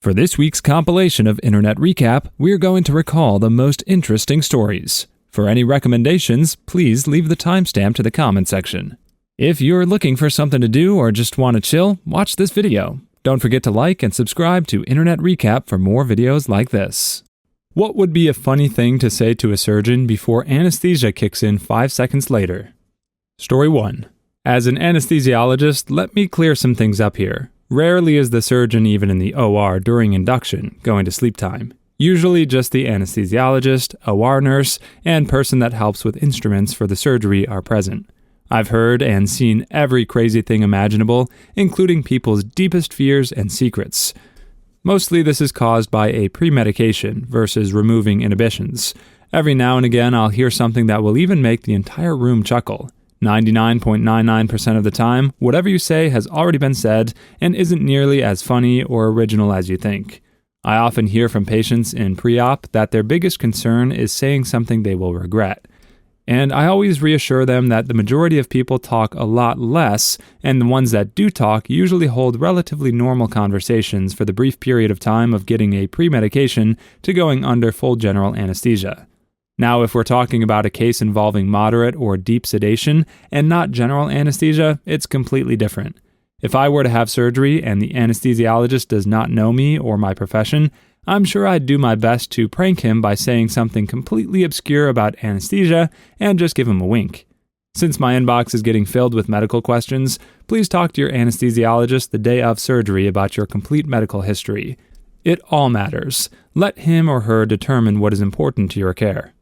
For this week's compilation of Internet Recap, we're going to recall the most interesting stories. For any recommendations, please leave the timestamp to the comment section. If you're looking for something to do or just want to chill, watch this video. Don't forget to like and subscribe to Internet Recap for more videos like this. What would be a funny thing to say to a surgeon before anesthesia kicks in 5 seconds later? Story 1. As an anesthesiologist, let me clear some things up here. Rarely is the surgeon even in the OR during induction, going to sleep time. Usually just the anesthesiologist, OR nurse, and person that helps with instruments for the surgery are present. I've heard and seen every crazy thing imaginable, including people's deepest fears and secrets. Mostly this is caused by a pre-medication versus removing inhibitions. Every now and again I'll hear something that will even make the entire room chuckle. 99.99% of the time, whatever you say has already been said and isn't nearly as funny or original as you think. I often hear from patients in pre-op that their biggest concern is saying something they will regret. And I always reassure them that the majority of people talk a lot less, and the ones that do talk usually hold relatively normal conversations for the brief period of time of getting a pre-medication to going under full general anesthesia. Now, if we're talking about a case involving moderate or deep sedation and not general anesthesia, it's completely different. If I were to have surgery and the anesthesiologist does not know me or my profession, I'm sure I'd do my best to prank him by saying something completely obscure about anesthesia and just give him a wink. Since my inbox is getting filled with medical questions, please talk to your anesthesiologist the day of surgery about your complete medical history. It all matters. Let him or her determine what is important to your care.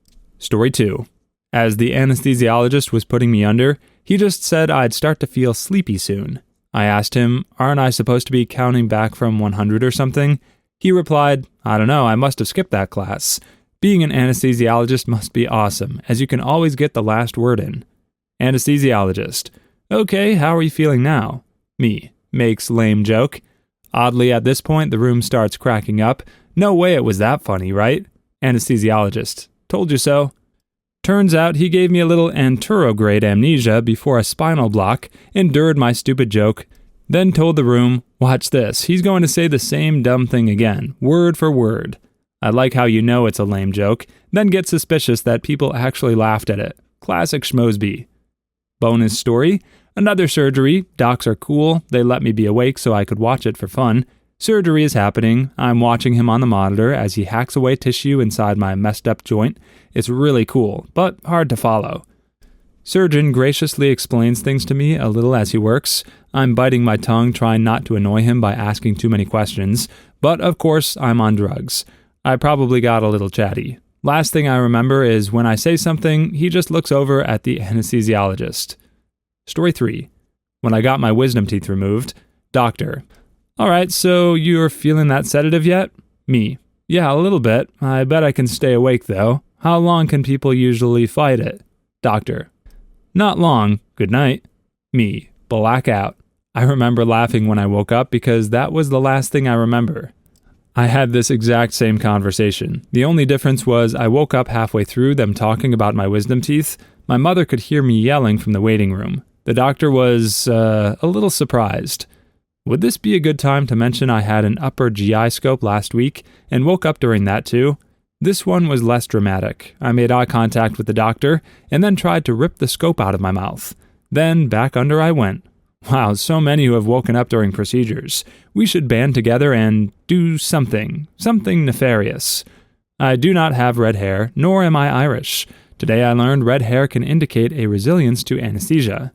Story 2. As the anesthesiologist was putting me under, he just said I'd start to feel sleepy soon. I asked him, aren't I supposed to be counting back from 100 or something? He replied, I don't know, I must have skipped that class. Being an anesthesiologist must be awesome, as you can always get the last word in. Anesthesiologist. Okay, how are you feeling now? Me. Makes lame joke. Oddly, at this point, the room starts cracking up. No way it was that funny, right? Anesthesiologist. Told you so. Turns out he gave me a little anterograde amnesia before a spinal block, endured my stupid joke, then told the room, watch this, he's going to say the same dumb thing again, word for word. I like how you know it's a lame joke, then get suspicious that people actually laughed at it. Classic schmosby. Bonus story, another surgery, docs are cool, they let me be awake so I could watch it for fun. Surgery is happening, I'm watching him on the monitor as he hacks away tissue inside my messed up joint. It's really cool, but hard to follow. Surgeon graciously explains things to me a little as he works. I'm biting my tongue trying not to annoy him by asking too many questions, but of course I'm on drugs. I probably got a little chatty. Last thing I remember is when I say something, he just looks over at the anesthesiologist. Story 3. When I got my wisdom teeth removed, doctor. Alright, so you're feeling that sedative yet? Me. Yeah, a little bit. I bet I can stay awake though. How long can people usually fight it? Doctor. Not long. Good night. Me. Blackout. I remember laughing when I woke up because that was the last thing I remember. I had this exact same conversation. The only difference was I woke up halfway through them talking about my wisdom teeth. My mother could hear me yelling from the waiting room. The doctor was, a little surprised. Would this be a good time to mention I had an upper GI scope last week and woke up during that too? This one was less dramatic. I made eye contact with the doctor and then tried to rip the scope out of my mouth. Then back under I went. Wow, so many who have woken up during procedures. We should band together and do something nefarious. I do not have red hair, nor am I Irish. Today I learned red hair can indicate a resilience to anesthesia.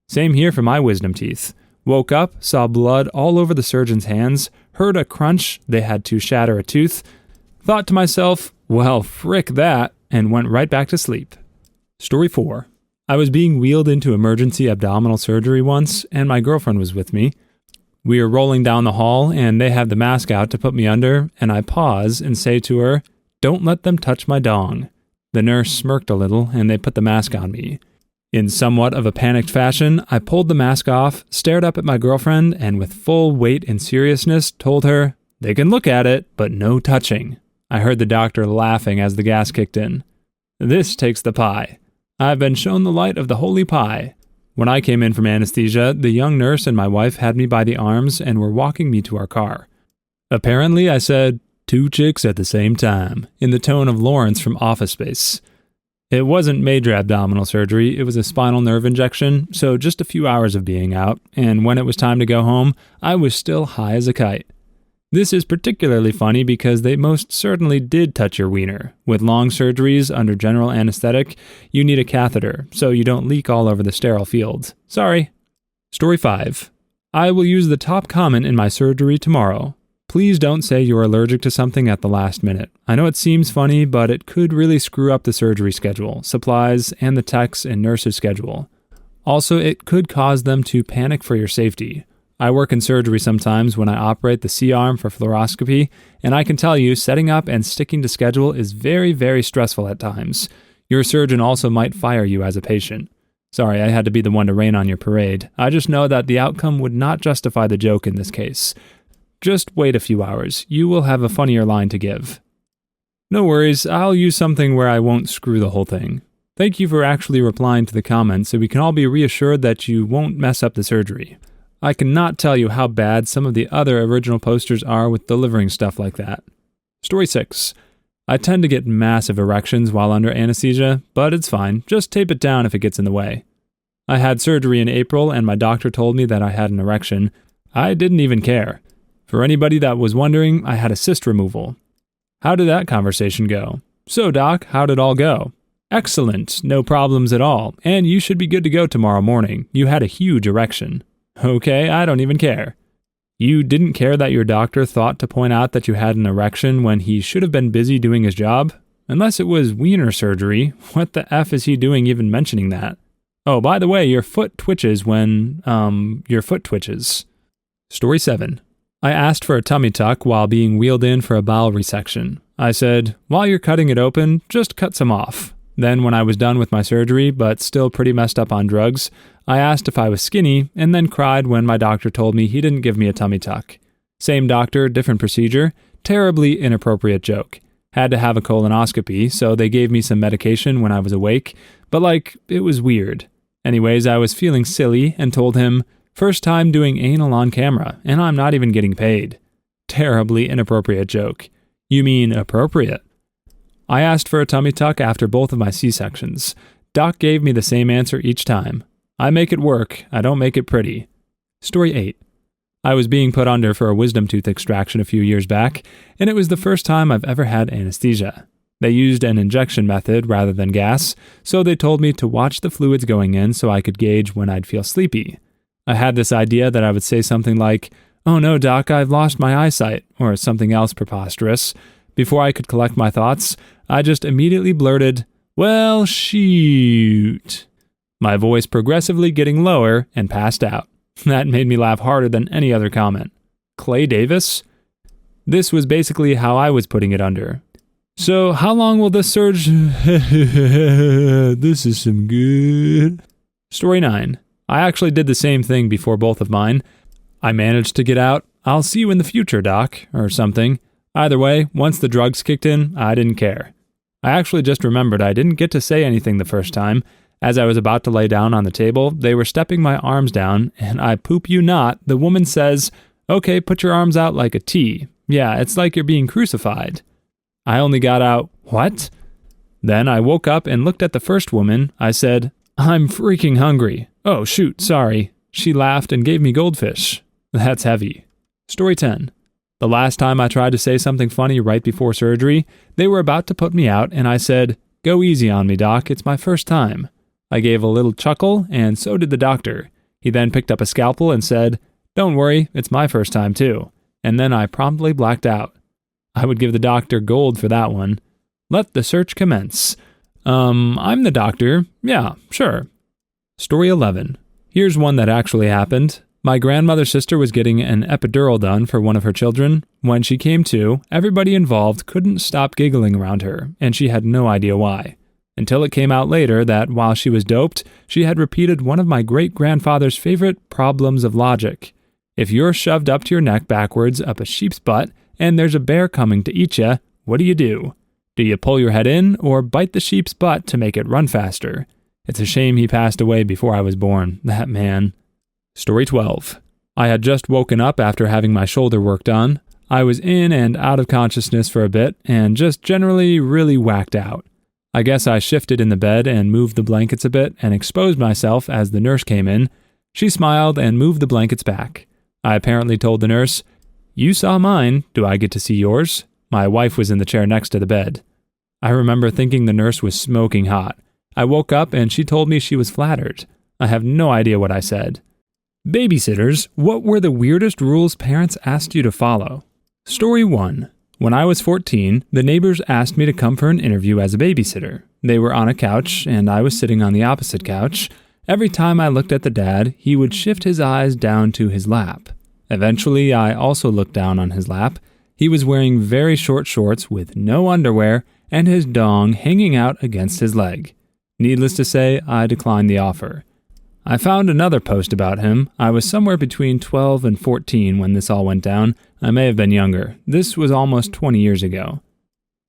Same here for my wisdom teeth. Woke up, saw blood all over the surgeon's hands, heard a crunch, they had to shatter a tooth, thought to myself, well, frick that, and went right back to sleep. Story 4. I was being wheeled into emergency abdominal surgery once, and my girlfriend was with me. We were rolling down the hall, and they had the mask out to put me under, and I pause and say to her, don't let them touch my dong. The nurse smirked a little, and they put the mask on me. In somewhat of a panicked fashion, I pulled the mask off, stared up at my girlfriend, and with full weight and seriousness told her, they can look at it, but no touching. I heard the doctor laughing as the gas kicked in. This takes the pie. I've been shown the light of the holy pie. When I came in from anesthesia, the young nurse and my wife had me by the arms and were walking me to our car. Apparently, I said, 2 chicks at the same time, in the tone of Lawrence from Office Space. It wasn't major abdominal surgery, it was a spinal nerve injection, so just a few hours of being out, and when it was time to go home, I was still high as a kite. This is particularly funny because they most certainly did touch your wiener. With long surgeries under general anesthetic, you need a catheter, so you don't leak all over the sterile field. Sorry. Story 5. I will use the top comment in my surgery tomorrow. Please don't say you're allergic to something at the last minute. I know it seems funny, but it could really screw up the surgery schedule, supplies, and the techs and nurses' schedule. Also, it could cause them to panic for your safety. I work in surgery sometimes when I operate the C-arm for fluoroscopy, and I can tell you setting up and sticking to schedule is very, very stressful at times. Your surgeon also might fire you as a patient. Sorry, I had to be the one to rain on your parade. I just know that the outcome would not justify the joke in this case. Just wait a few hours. You will have a funnier line to give. No worries, I'll use something where I won't screw the whole thing. Thank you for actually replying to the comments so we can all be reassured that you won't mess up the surgery. I cannot tell you how bad some of the other original posters are with delivering stuff like that. Story 6. I tend to get massive erections while under anesthesia, but it's fine. Just tape it down if it gets in the way. I had surgery in April and my doctor told me that I had an erection. I didn't even care. For anybody that was wondering, I had a cyst removal. How did that conversation go? So, Doc, how did it all go? Excellent, no problems at all, and you should be good to go tomorrow morning. You had a huge erection. Okay, I don't even care. You didn't care that your doctor thought to point out that you had an erection when he should have been busy doing his job? Unless it was wiener surgery, what the F is he doing even mentioning that? Oh, by the way, your foot twitches when, your foot twitches. Story 7. I asked for a tummy tuck while being wheeled in for a bowel resection. I said, while you're cutting it open, just cut some off. Then when I was done with my surgery, but still pretty messed up on drugs, I asked if I was skinny, and then cried when my doctor told me he didn't give me a tummy tuck. Same doctor, different procedure, terribly inappropriate joke. Had to have a colonoscopy, so they gave me some medication when I was awake, but it was weird. Anyways, I was feeling silly and told him, first time doing anal on camera, and I'm not even getting paid. Terribly inappropriate joke. You mean appropriate? I asked for a tummy tuck after both of my C-sections. Doc gave me the same answer each time. I make it work, I don't make it pretty. Story 8. I was being put under for a wisdom tooth extraction a few years back, and it was the first time I've ever had anesthesia. They used an injection method rather than gas, so they told me to watch the fluids going in so I could gauge when I'd feel sleepy. I had this idea that I would say something like, "Oh no, Doc, I've lost my eyesight," or something else preposterous. Before I could collect my thoughts, I just immediately blurted, "Well, shoot." My voice progressively getting lower and passed out. That made me laugh harder than any other comment. Clay Davis? This was basically how I was putting it under. So, how long will this surge? This is some good. Story 9. I actually did the same thing before both of mine. I managed to get out, "I'll see you in the future, Doc," or something. Either way, once the drugs kicked in, I didn't care. I actually just remembered I didn't get to say anything the first time. As I was about to lay down on the table, they were stepping my arms down, and I poop you not, the woman says, "Okay, put your arms out like a T. Yeah, it's like you're being crucified." I only got out, "What?" Then I woke up and looked at the first woman. I said, "I'm freaking hungry. Oh, shoot, sorry." She laughed and gave me goldfish. That's heavy. Story 10. The last time I tried to say something funny right before surgery, they were about to put me out, and I said, "Go easy on me, Doc, it's my first time." I gave a little chuckle, and so did the doctor. He then picked up a scalpel and said, "Don't worry, it's my first time too." And then I promptly blacked out. I would give the doctor gold for that one. Let the search commence. I'm the doctor. Yeah, sure. Story 11. Here's one that actually happened. My grandmother's sister was getting an epidural done for one of her children. When she came to, everybody involved couldn't stop giggling around her, and she had no idea why. Until it came out later that while she was doped, she had repeated one of my great-grandfather's favorite problems of logic. If you're shoved up to your neck backwards up a sheep's butt, and there's a bear coming to eat you, what do? Do you pull your head in, or bite the sheep's butt to make it run faster? It's a shame he passed away before I was born, that man. Story 12. I had just woken up after having my shoulder work done. I was in and out of consciousness for a bit and just generally really whacked out. I guess I shifted in the bed and moved the blankets a bit and exposed myself as the nurse came in. She smiled and moved the blankets back. I apparently told the nurse, "You saw mine, do I get to see yours?" My wife was in the chair next to the bed. I remember thinking the nurse was smoking hot. I woke up and she told me she was flattered. I have no idea what I said. Babysitters, what were the weirdest rules parents asked you to follow? Story 1. When I was 14, the neighbors asked me to come for an interview as a babysitter. They were on a couch, and I was sitting on the opposite couch. Every time I looked at the dad, he would shift his eyes down to his lap. Eventually, I also looked down on his lap. He was wearing very short shorts with no underwear and his dong hanging out against his leg. Needless to say, I declined the offer. I found another post about him. I was somewhere between 12 and 14 when this all went down. I may have been younger. This was almost 20 years ago.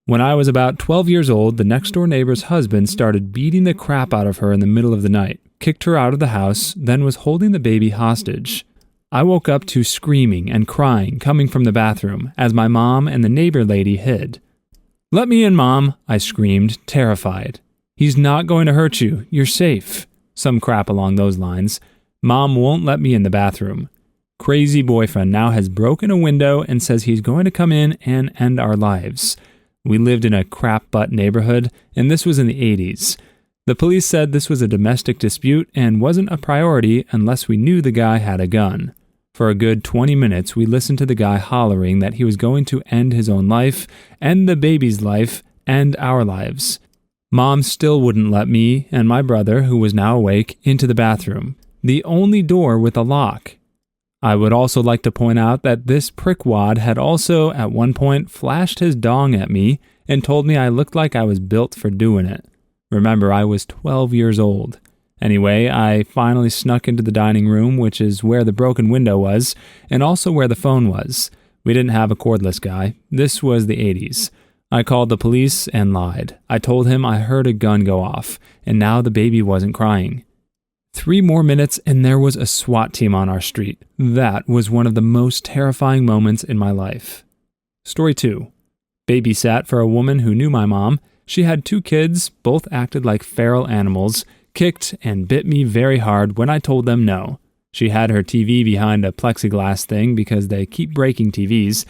When I was about 12 years old, the next-door neighbor's husband started beating the crap out of her in the middle of the night, kicked her out of the house, then was holding the baby hostage. I woke up to screaming and crying coming from the bathroom as my mom and the neighbor lady hid. "Let me in, Mom," I screamed, terrified. "He's not going to hurt you. You're safe." Some crap along those lines. Mom won't let me in the bathroom. Crazy boyfriend now has broken a window and says he's going to come in and end our lives. We lived in a crap butt neighborhood, and this was in the 80s. The police said this was a domestic dispute and wasn't a priority unless we knew the guy had a gun. For a good 20 minutes, we listened to the guy hollering that he was going to end his own life, end the baby's life, end our lives. Mom still wouldn't let me and my brother, who was now awake, into the bathroom, the only door with a lock. I would also like to point out that this prickwad had also, at one point, flashed his dong at me and told me I looked like I was built for doing it. Remember, I was 12 years old. Anyway, I finally snuck into the dining room, which is where the broken window was, and also where the phone was. We didn't have a cordless guy. This was the 80s. I called the police and lied. I told him I heard a gun go off, and now the baby wasn't crying. 3 more minutes and there was a SWAT team on our street. That was one of the most terrifying moments in my life. Story 2. Babysat for a woman who knew my mom. She had 2 kids, both acted like feral animals, kicked and bit me very hard when I told them no. She had her TV behind a plexiglass thing because they keep breaking TVs.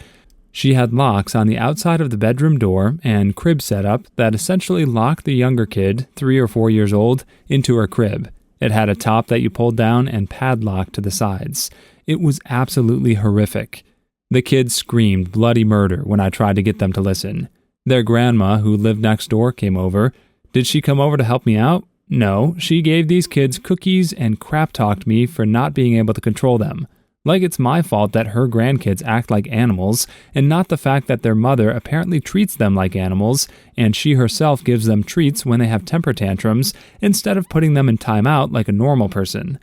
She had locks on the outside of the bedroom door and crib setup that essentially locked the younger kid, 3 or 4 years old, into her crib. It had a top that you pulled down and padlocked to the sides. It was absolutely horrific. The kids screamed bloody murder when I tried to get them to listen. Their grandma, who lived next door, came over. Did she come over to help me out? No, she gave these kids cookies and crap-talked me for not being able to control them. Like it's my fault that her grandkids act like animals, and not the fact that their mother apparently treats them like animals, and she herself gives them treats when they have temper tantrums, instead of putting them in timeout like a normal person.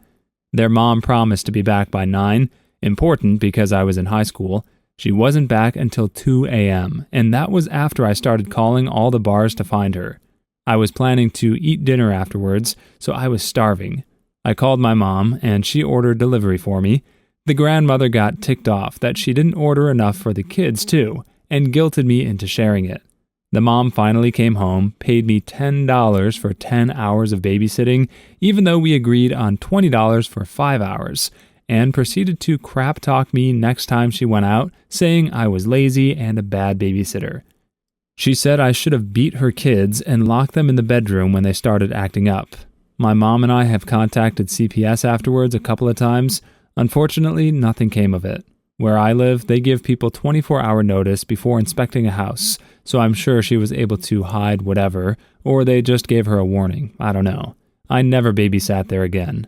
Their mom promised to be back by 9, important because I was in high school. She wasn't back until 2 a.m., and that was after I started calling all the bars to find her. I was planning to eat dinner afterwards, so I was starving. I called my mom, and she ordered delivery for me. The grandmother got ticked off that she didn't order enough for the kids, too, and guilted me into sharing it. The mom finally came home, paid me $10 for 10 hours of babysitting, even though we agreed on $20 for 5 hours, and proceeded to crap talk me next time she went out, saying I was lazy and a bad babysitter. She said I should have beat her kids and locked them in the bedroom when they started acting up. My mom and I have contacted CPS afterwards a couple of times. Unfortunately, nothing came of it. Where I live, they give people 24-hour notice before inspecting a house, so I'm sure she was able to hide whatever, or they just gave her a warning. I don't know. I never babysat there again.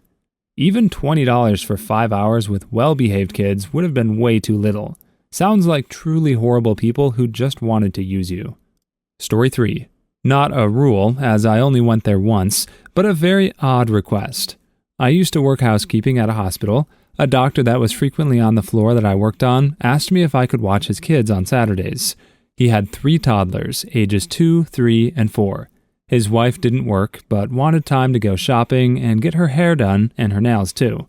Even $20 for 5 hours with well-behaved kids would have been way too little. Sounds like truly horrible people who just wanted to use you. Story 3. Not a rule, as I only went there once, but a very odd request. I used to work housekeeping at a hospital. A doctor that was frequently on the floor that I worked on asked me if I could watch his kids on Saturdays. He had 3 toddlers, ages 2, 3, and 4. His wife didn't work, but wanted time to go shopping and get her hair done and her nails too.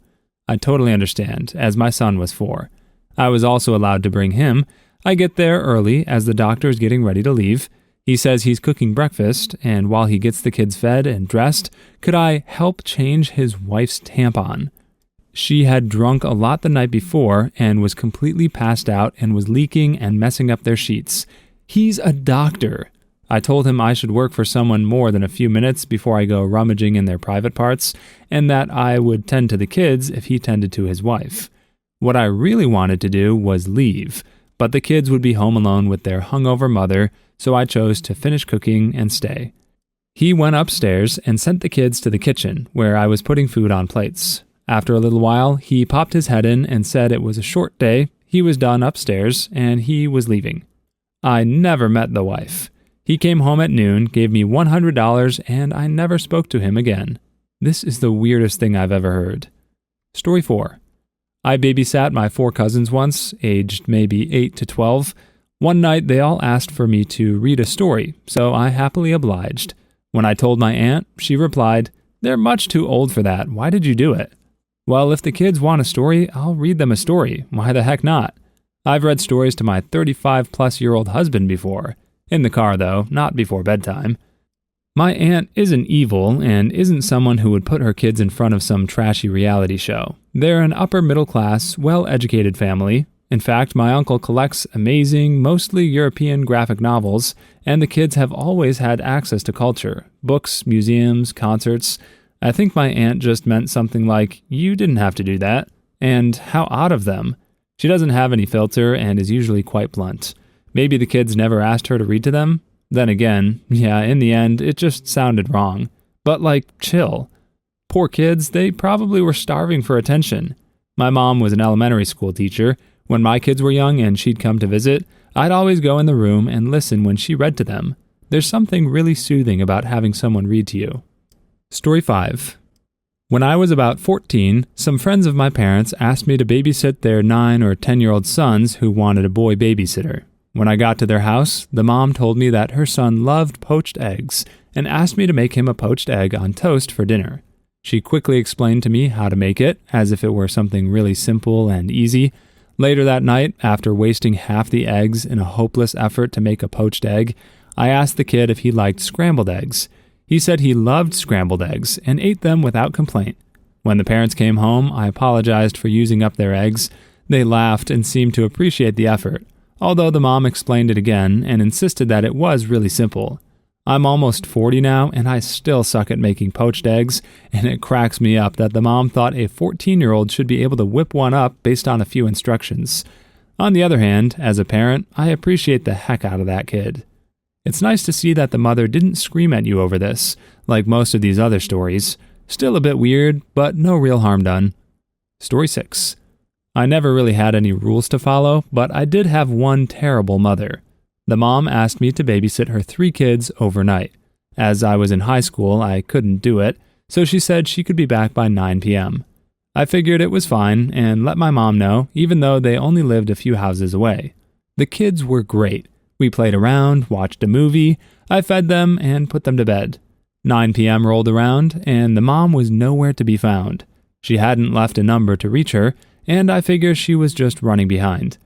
I totally understand, as my son was 4. I was also allowed to bring him. I get there early as the doctor is getting ready to leave. He says he's cooking breakfast, and while he gets the kids fed and dressed, could I help change his wife's tampon? She had drunk a lot the night before and was completely passed out and was leaking and messing up their sheets. He's a doctor. I told him I should work for someone more than a few minutes before I go rummaging in their private parts, and that I would tend to the kids if he tended to his wife. What I really wanted to do was leave, but the kids would be home alone with their hungover mother, so I chose to finish cooking and stay. He went upstairs and sent the kids to the kitchen, where I was putting food on plates. After a little while, he popped his head in and said it was a short day, he was done upstairs, and he was leaving. I never met the wife. He came home at noon, gave me $100, and I never spoke to him again. This is the weirdest thing I've ever heard. Story 4. I babysat my 4 cousins once, aged maybe 8 to 12. One night they all asked for me to read a story, so I happily obliged. When I told my aunt, she replied, "They're much too old for that. Why did you do it?" Well, if the kids want a story, I'll read them a story. Why the heck not? I've read stories to my 35-plus-year-old husband before. In the car, though, not before bedtime. My aunt isn't evil and isn't someone who would put her kids in front of some trashy reality show. They're an upper-middle-class, well-educated family. In fact, my uncle collects amazing, mostly European graphic novels, and the kids have always had access to culture, books, museums, concerts. I think my aunt just meant something like, "You didn't have to do that," and "How odd of them." She doesn't have any filter and is usually quite blunt. Maybe the kids never asked her to read to them? Then again, yeah, in the end, it just sounded wrong. But chill. Poor kids, they probably were starving for attention. My mom was an elementary school teacher. When my kids were young and she'd come to visit, I'd always go in the room and listen when she read to them. There's something really soothing about having someone read to you. Story 5. When I was about 14, some friends of my parents asked me to babysit their 9 or 10-year-old sons who wanted a boy babysitter. When I got to their house, the mom told me that her son loved poached eggs and asked me to make him a poached egg on toast for dinner. She quickly explained to me how to make it, as if it were something really simple and easy. Later that night, after wasting half the eggs in a hopeless effort to make a poached egg, I asked the kid if he liked scrambled eggs. He said he loved scrambled eggs and ate them without complaint. When the parents came home, I apologized for using up their eggs. They laughed and seemed to appreciate the effort, although the mom explained it again and insisted that it was really simple. I'm almost 40 now, and I still suck at making poached eggs, and it cracks me up that the mom thought a 14-year-old should be able to whip one up based on a few instructions. On the other hand, as a parent, I appreciate the heck out of that kid. It's nice to see that the mother didn't scream at you over this, like most of these other stories. Still a bit weird, but no real harm done. Story 6. I never really had any rules to follow, but I did have one terrible mother. The mom asked me to babysit her 3 kids overnight. As I was in high school, I couldn't do it, so she said she could be back by 9 p.m. I figured it was fine and let my mom know, even though they only lived a few houses away. The kids were great. We played around, watched a movie, I fed them, and put them to bed. 9 p.m. rolled around, and the mom was nowhere to be found. She hadn't left a number to reach her, and I figured she was just running behind.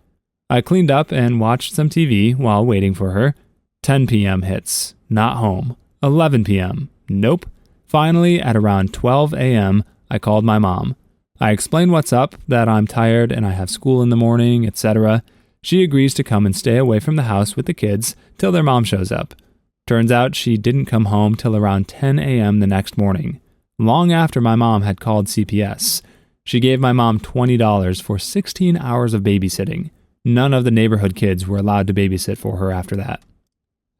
I cleaned up and watched some TV while waiting for her. 10 p.m. hits. Not home. 11 p.m. Nope. Finally, at around 12 a.m., I called my mom. I explained what's up, that I'm tired and I have school in the morning, etc. She agrees to come and stay away from the house with the kids till their mom shows up. Turns out she didn't come home till around 10 a.m. the next morning, long after my mom had called CPS. She gave my mom $20 for 16 hours of babysitting. None of the neighborhood kids were allowed to babysit for her after that.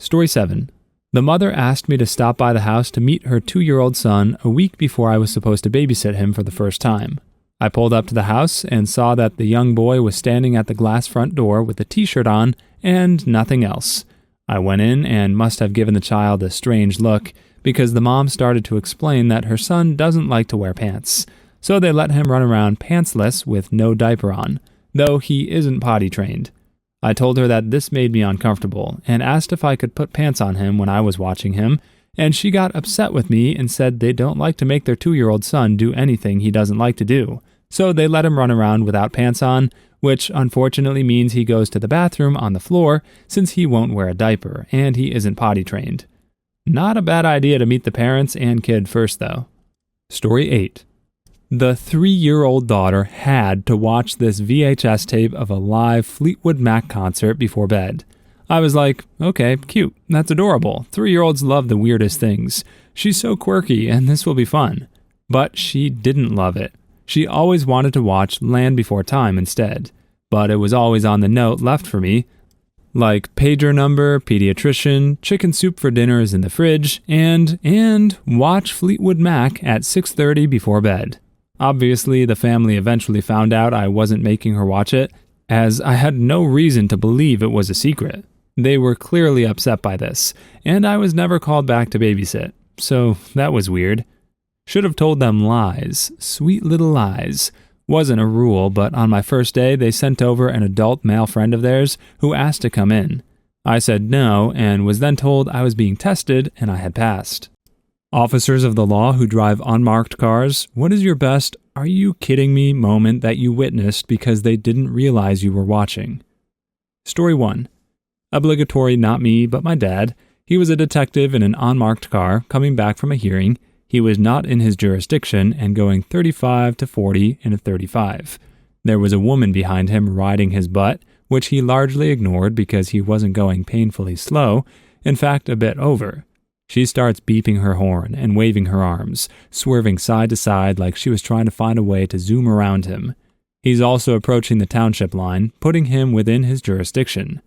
Story 7. The mother asked me to stop by the house to meet her 2-year-old son a week before I was supposed to babysit him for the first time. I pulled up to the house and saw that the young boy was standing at the glass front door with a t-shirt on and nothing else. I went in and must have given the child a strange look because the mom started to explain that her son doesn't like to wear pants. So they let him run around pantsless with no diaper on, though he isn't potty trained. I told her that this made me uncomfortable and asked if I could put pants on him when I was watching him, and she got upset with me and said they don't like to make their 2-year-old son do anything he doesn't like to do, so they let him run around without pants on, which unfortunately means he goes to the bathroom on the floor since he won't wear a diaper and he isn't potty trained. Not a bad idea to meet the parents and kid first, though. Story 8. The 3-year-old daughter had to watch this VHS tape of a live Fleetwood Mac concert before bed. I was like, okay, cute, that's adorable. 3-year-olds love the weirdest things. She's so quirky and this will be fun. But she didn't love it. She always wanted to watch Land Before Time instead, but it was always on the note left for me, like pager number, pediatrician, chicken soup for dinner is in the fridge, and watch Fleetwood Mac at 6:30 before bed. Obviously, the family eventually found out I wasn't making her watch it, as I had no reason to believe it was a secret. They were clearly upset by this, and I was never called back to babysit, so that was weird. Should have told them lies, sweet little lies. Wasn't a rule, but on my first day they sent over an adult male friend of theirs who asked to come in. I said no and was then told I was being tested and I had passed. Officers of the law who drive unmarked cars, what is your best "are you kidding me" moment that you witnessed because they didn't realize you were watching? Story 1. Obligatory not me but my dad. He was a detective in an unmarked car coming back from a hearing. He was not in his jurisdiction and going 35 to 40 in a 35. There was a woman behind him riding his butt, which he largely ignored because he wasn't going painfully slow, in fact a bit over. She starts beeping her horn and waving her arms, swerving side to side like she was trying to find a way to zoom around him. He's also approaching the township line, putting him within his jurisdiction.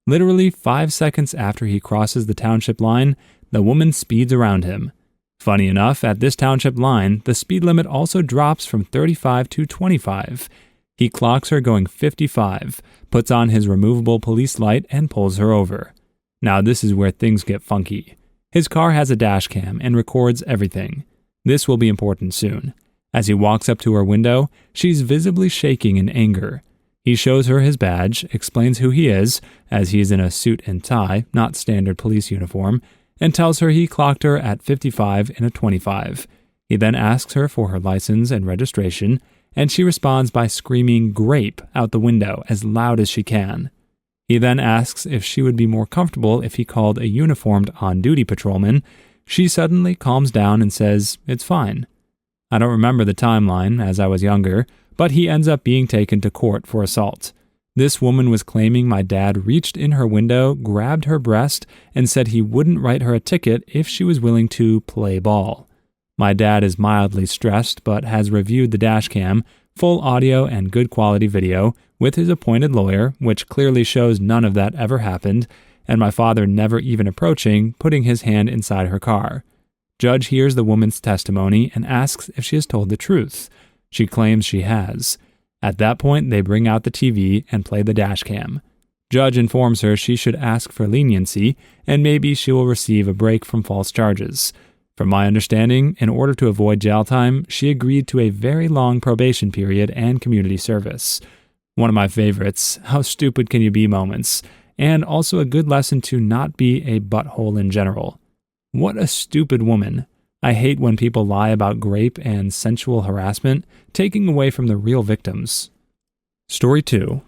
Literally 5 seconds after he crosses the township line, the woman speeds around him. Funny enough, at this township line, the speed limit also drops from 35 to 25. He clocks her going 55, puts on his removable police light, and pulls her over. Now this is where things get funky. His car has a dash cam and records everything. This will be important soon. As he walks up to her window, she's visibly shaking in anger. He shows her his badge, explains who he is, as he is in a suit and tie, not standard police uniform, and tells her he clocked her at 55 in a 25. He then asks her for her license and registration, and she responds by screaming "grape" out the window as loud as she can. He then asks if she would be more comfortable if he called a uniformed on-duty patrolman. She suddenly calms down and says, "It's fine." I don't remember the timeline, as I was younger, but he ends up being taken to court for assault. This woman was claiming my dad reached in her window, grabbed her breast, and said he wouldn't write her a ticket if she was willing to play ball. My dad is mildly stressed, but has reviewed the dashcam, full audio and good quality video, with his appointed lawyer, which clearly shows none of that ever happened, and my father never even approaching, putting his hand inside her car. Judge hears the woman's testimony and asks if she has told the truth. She claims she has. At that point, they bring out the TV and play the dashcam. Judge informs her she should ask for leniency, and maybe she will receive a break from false charges. From my understanding, in order to avoid jail time, she agreed to a very long probation period and community service. One of my favorites, how stupid can you be moments, and also a good lesson to not be a butthole in general. What a stupid woman. I hate when people lie about grape and sensual harassment, taking away from the real victims. Story 2.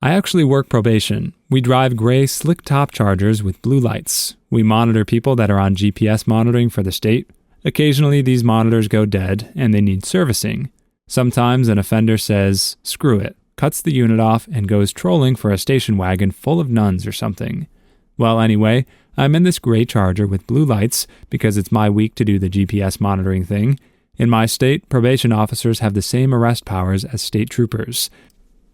I actually work probation. We drive gray slick-top Chargers with blue lights. We monitor people that are on GPS monitoring for the state. Occasionally these monitors go dead and they need servicing. Sometimes an offender says, "Screw it," cuts the unit off and goes trolling for a station wagon full of nuns or something. Well, anyway, I'm in this gray Charger with blue lights because it's my week to do the GPS monitoring thing. In my state, probation officers have the same arrest powers as state troopers,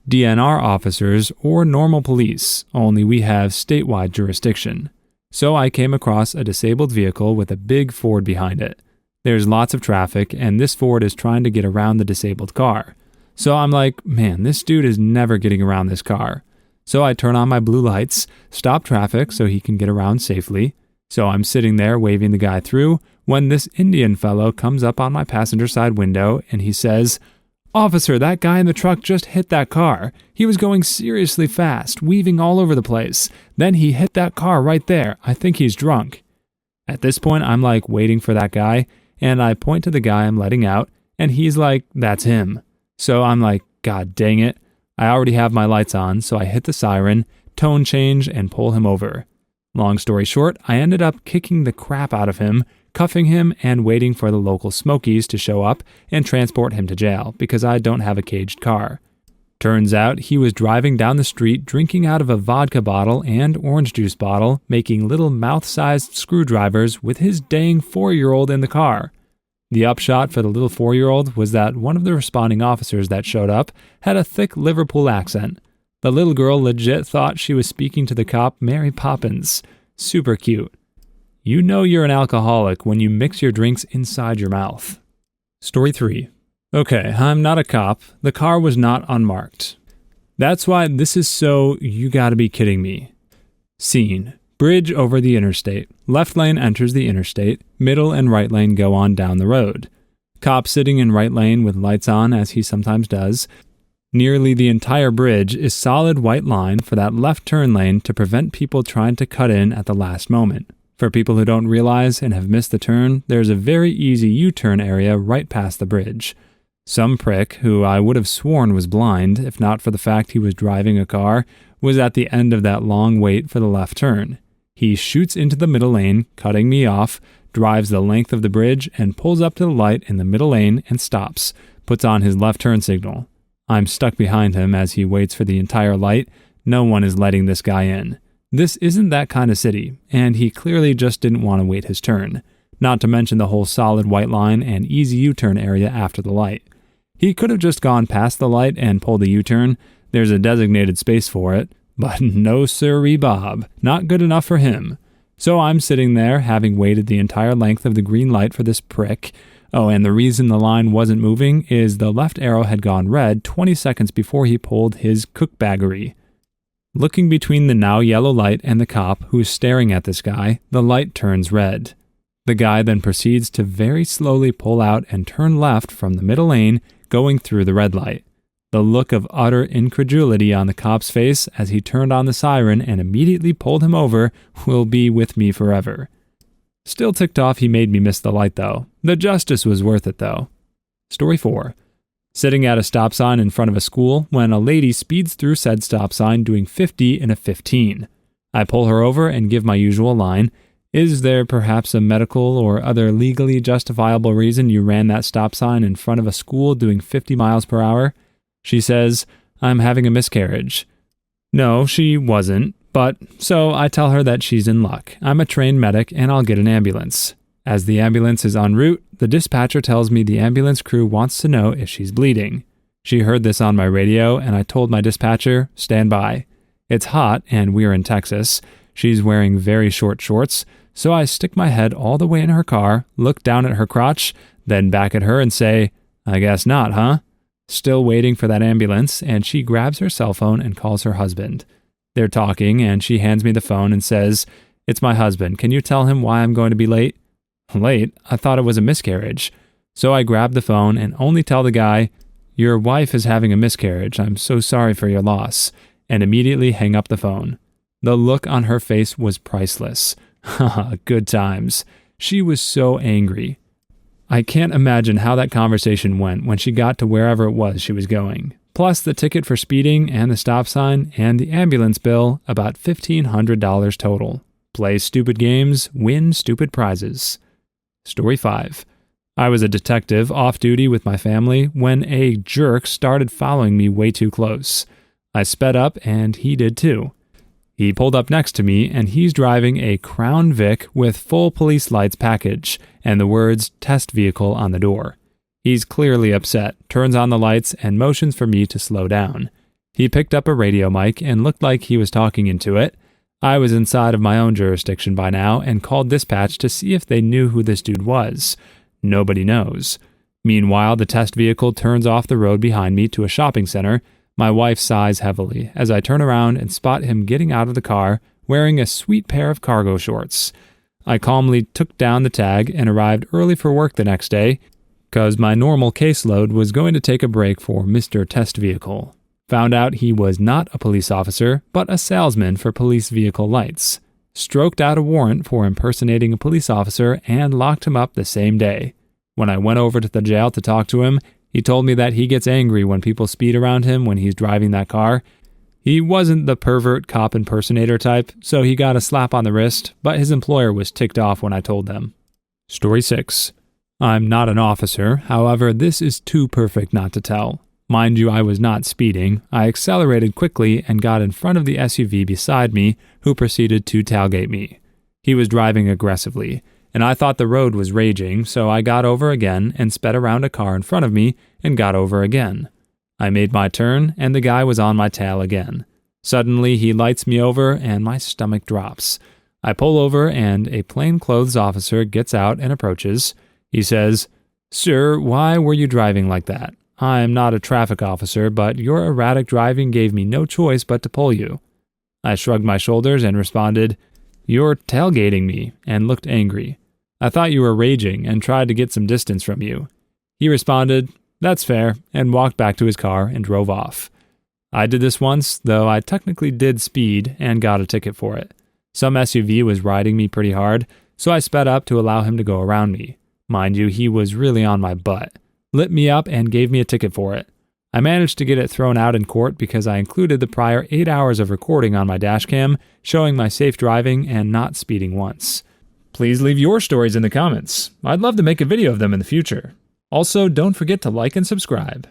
DNR officers, or normal police, only we have statewide jurisdiction. So I came across a disabled vehicle with a big Ford behind it. There's lots of traffic, and this Ford is trying to get around the disabled car. So I'm like, man, this dude is never getting around this car. So I turn on my blue lights, stop traffic so he can get around safely. So I'm sitting there waving the guy through when this Indian fellow comes up on my passenger side window and he says, "Officer, that guy in the truck just hit that car. He was going seriously fast, weaving all over the place. Then he hit that car right there. I think he's drunk." At this point, I'm like waiting for that guy, and I point to the guy I'm letting out, and he's like, "That's him." So I'm like, God dang it. I already have my lights on, so I hit the siren, tone change, and pull him over. Long story short, I ended up kicking the crap out of him, cuffing him, and waiting for the local Smokies to show up and transport him to jail because I don't have a caged car. Turns out he was driving down the street drinking out of a vodka bottle and orange juice bottle, making little mouth-sized screwdrivers with his dang 4-year-old in the car. The upshot for the little 4-year-old was that one of the responding officers that showed up had a thick Liverpool accent. The little girl legit thought she was speaking to the cop Mary Poppins. Super cute. You know you're an alcoholic when you mix your drinks inside your mouth. Story 3. Okay, I'm not a cop. The car was not unmarked. That's why this is so you gotta be kidding me. Scene. Bridge over the interstate. Left lane enters the interstate. Middle and right lane go on down the road. Cop sitting in right lane with lights on as he sometimes does. Nearly the entire bridge is solid white line for that left turn lane to prevent people trying to cut in at the last moment. For people who don't realize and have missed the turn, there's a very easy U-turn area right past the bridge. Some prick, who I would have sworn was blind, if not for the fact he was driving a car, was at the end of that long wait for the left turn. He shoots into the middle lane, cutting me off, drives the length of the bridge, and pulls up to the light in the middle lane and stops, puts on his left turn signal. I'm stuck behind him as he waits for the entire light. No one is letting this guy in. This isn't that kind of city, and he clearly just didn't want to wait his turn, not to mention the whole solid white line and easy U-turn area after the light. He could have just gone past the light and pulled a U-turn. There's a designated space for it, but no sirree Bob, not good enough for him. So I'm sitting there, having waited the entire length of the green light for this prick. Oh, and the reason the line wasn't moving is the left arrow had gone red 20 seconds before he pulled his cookbaggery. Looking between the now yellow light and the cop who's staring at this guy, the light turns red. The guy then proceeds to very slowly pull out and turn left from the middle lane, going through the red light. The look of utter incredulity on the cop's face as he turned on the siren and immediately pulled him over will be with me forever. Still ticked off he made me miss the light though. The justice was worth it though. Story 4. Sitting at a stop sign in front of a school when a lady speeds through said stop sign doing 50 in a 15. I pull her over and give my usual line. Is there perhaps a medical or other legally justifiable reason you ran that stop sign in front of a school doing 50 miles per hour? She says, I'm having a miscarriage. No, she wasn't. But, so I tell her that she's in luck. I'm a trained medic and I'll get an ambulance. As the ambulance is en route, the dispatcher tells me the ambulance crew wants to know if she's bleeding. She heard this on my radio and I told my dispatcher, stand by. It's hot and we're in Texas. She's wearing very short shorts, so I stick my head all the way in her car, look down at her crotch, then back at her and say, I guess not, huh? Still waiting for that ambulance, and she grabs her cell phone and calls her husband. They're talking, and she hands me the phone and says, It's my husband. Can you tell him why I'm going to be late? Late? I thought it was a miscarriage. So I grab the phone and only tell the guy, Your wife is having a miscarriage. I'm so sorry for your loss. And immediately hang up the phone. The look on her face was priceless. Haha, good times. She was so angry. I can't imagine how that conversation went when she got to wherever it was she was going. Plus the ticket for speeding and the stop sign and the ambulance bill, about $1,500 total. Play stupid games, win stupid prizes. Story 5. I was a detective off duty with my family when a jerk started following me way too close. I sped up and he did too. He pulled up next to me and he's driving a Crown Vic with full police lights package and the words test vehicle on the door. He's clearly upset, turns on the lights, and motions for me to slow down. He picked up a radio mic and looked like he was talking into it. I was inside of my own jurisdiction by now and called dispatch to see if they knew who this dude was. Nobody knows. Meanwhile, the test vehicle turns off the road behind me to a shopping center. My wife sighs heavily as I turn around and spot him getting out of the car wearing a sweet pair of cargo shorts. I calmly took down the tag and arrived early for work the next day, because my normal caseload was going to take a break for Mr. Test Vehicle. Found out he was not a police officer, but a salesman for police vehicle lights. Stroked out a warrant for impersonating a police officer and locked him up the same day. When I went over to the jail to talk to him, He told me that he gets angry when people speed around him when he's driving that car. He wasn't the pervert cop impersonator type, so he got a slap on the wrist, but his employer was ticked off when I told them. Story 6. I'm not an officer, however, this is too perfect not to tell. Mind you, I was not speeding. I accelerated quickly and got in front of the SUV beside me, who proceeded to tailgate me. He was driving aggressively, and I thought the road was raging, so I got over again and sped around a car in front of me and got over again. I made my turn, and the guy was on my tail again. Suddenly, he lights me over, and my stomach drops. I pull over, and a plainclothes officer gets out and approaches. He says, "Sir, why were you driving like that? I'm not a traffic officer, but your erratic driving gave me no choice but to pull you." I shrugged my shoulders and responded, "You're tailgating me," and looked angry. "I thought you were raging and tried to get some distance from you." He responded, "That's fair," and walked back to his car and drove off. I did this once, though I technically did speed and got a ticket for it. Some SUV was riding me pretty hard, so I sped up to allow him to go around me. Mind you, he was really on my butt. Lit me up and gave me a ticket for it. I managed to get it thrown out in court because I included the prior 8 hours of recording on my dashcam, showing my safe driving and not speeding once. Please leave your stories in the comments. I'd love to make a video of them in the future. Also, don't forget to like and subscribe.